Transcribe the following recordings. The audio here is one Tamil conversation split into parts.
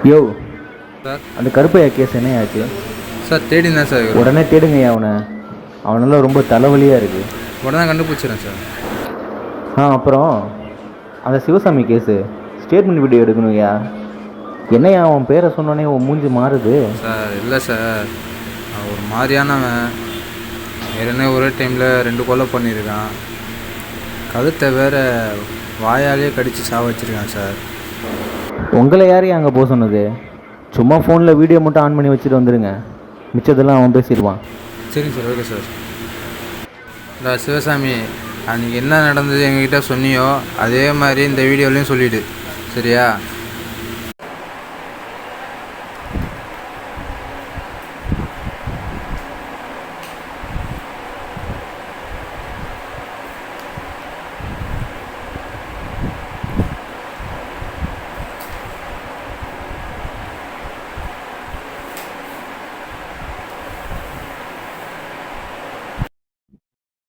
யோ, சார். அந்த கருப்பையா கேஸ் என்ன ஆச்சு? சார் தேடினேன் சார் இவரை. உடனே தேடுங்கய்யா அவனை. அவனெல்லாம் ரொம்ப தலைவலியாக இருக்குது. உடனே கண்டுபிடிச்சிடுறேன் சார். அப்புறம் அந்த சிவசாமி கேஸு ஸ்டேட்மெண்ட் வீடியோ எடுக்கணும்யா. என்னையா அவன் பேரை சொன்னோன்னே உன் மூஞ்சி மாறுது? சார் இல்லை சார், அவன் ஒரு மாதிரியானவன். ஏற்கனவே ஒரே டைமில் 2 கொலை பண்ணியிருக்கான். கழுத்தை வேற வாயாலே கடித்து சாவச்சிருக்கான் சார். உங்களை யாரையும் அங்கே போக சொன்னது? சும்மா ஃபோனில் வீடியோ மட்டும் ஆன் பண்ணி வச்சுட்டு வந்துடுங்க. மிச்சதெல்லாம் அவன் பேசிடுவான். சரிங்க சார், ஓகே சார். சிவசாமி, அன்றைக்கி என்ன நடந்தது எங்ககிட்ட சொன்னியோ அதே மாதிரி இந்த வீடியோலையும் சொல்லிவிடு, சரியா?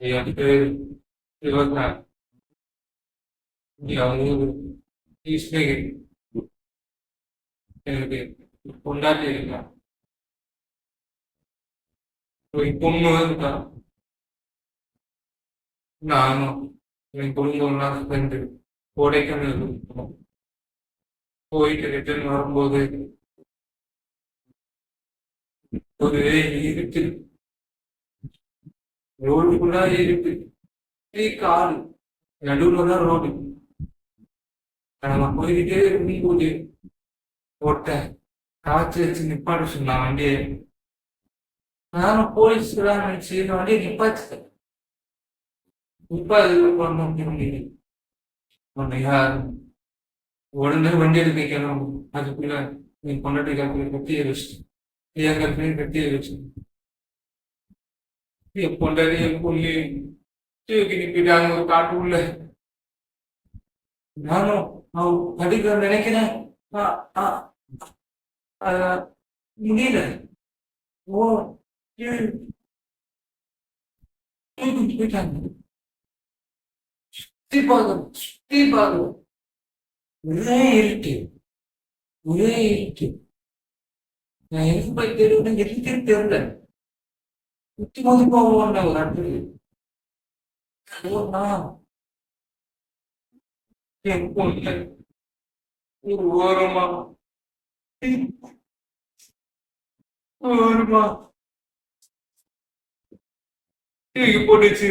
எனக்கு இருபத்தாறு அவங்க கிருஷ்ணகிரி எனக்கு பொண்டாட்டி இருக்கா, ஒரு பொண்ணு இருக்கா. நானும் என் குடும்பம்லாம் சேர்ந்து கொடைக்கானல் இருக்கோம். போயிட்டு ரிட்டர்ன் வரும்போது ஒரு இருக்கு, ரோடு ஃபுல்லா இருக்கு, காடு நடுவுல தான் ரோடு. நம்ம போய்கிட்டே இருக்கும்போது ஓட்ட காய்ச்சி வச்சு நிப்பாட்ட சொன்னான் வண்டியை. நானும் போலீஸ் தான் நினைச்சு வண்டியை நிப்பாச்சு. உடனே வண்டி எடுக்க கிளம்பும். அதுக்குள்ள நீ பொண்டாட்டி கட்டி வச்சு என் கற்பனையும் கட்டி வச்சு என் பொண்டாட்டி என் பொண்ணு தூக்கி நிப்பிட்டாங்க ஒரு காட்டு உள்ள. நானும் படிக்க நினைக்கிறேன், முடியல. ஓ போயிட்டாங்க. ஒரே இருட்டு, ஒரே இருட்டு. நான் எதுக்கு போய் தெரியல, எதுக்கு தெரியல. குத்தி மோதி போவோம் ஒரு இடத்துக்கு. என் பொண்ணு ஒரு ஓரமா ஓரமா போட்டுச்சு.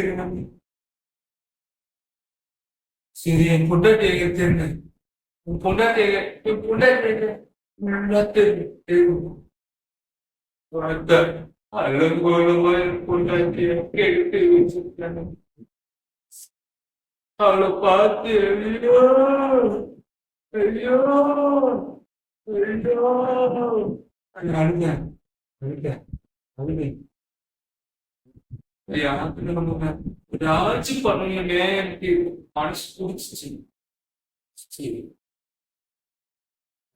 சரி, என் பொண்டாட்டி எங்க தெரிஞ்ச என் பொண்டாட்டி என் பொண்டாட்டி நல்லா தெரியும். அழகோலமா என் பொண்டாட்டிய எடுத்து வச்சிருக்காங்க. அவளை பார்த்து ஐயோ ஐயோ ஐயோ அழுங்க அழுங்க அழுங்க. ஏதாச்சும் பண்ணுங்க, எனக்கு மனசு பிடிச்சிச்சு. சரி,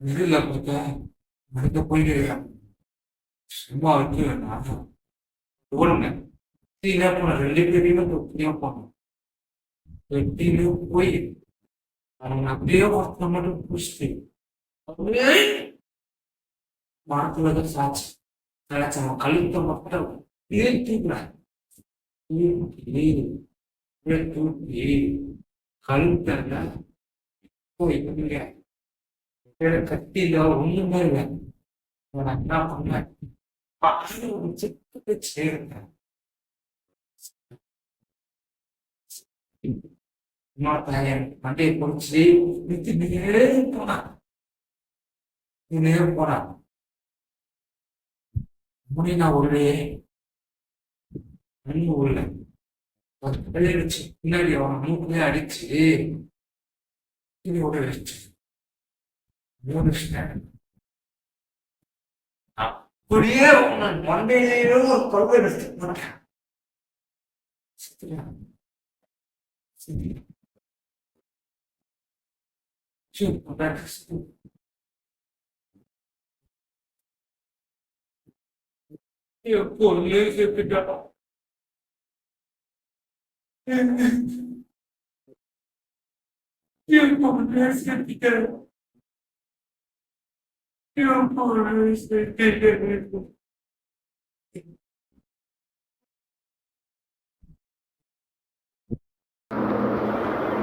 இல்ல பார்த்தா அடுத்த போயிட்டு சும்மா வந்து நான் ஓடுங்க. என்ன போன 2 பேரையுமே தொட்டியா போனோம். வெட்டியில போய் அவங்க அப்படியே ஒருத்தர் மட்டும் பிடிச்சிட்டு அப்படியே மரத்துலதான் சாச்சு நினைச்ச அவன் கழுத்தை மட்டும் தூக்குறாங்க. கழுத்த போய் கத்தில ஒண்ணுமே இல்லை. என்ன பண்ணேன், சேர்ந்தேன். மண்டையை பொறிச்சு போனான் போனான். முடினா உள்ளே மண் உள்ள அடிச்சு பின்னாடி அவன் மூக்குலயே அடிச்சு ஓட வச்சு அப்படியே மண்டையிலேயே ஒரு கொள்கை எடுத்து போட்டேன். பொண்ணு செத்துட்டான். என் பொண்ணு செத்துட்டான்.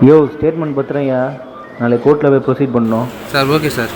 யோ ஸ்டேட்மெண்ட் பத்திரையா நாளைக்கு கோர்ட்டில் போய் ப்ரொசீட் பண்ணோம். Sir okay sir.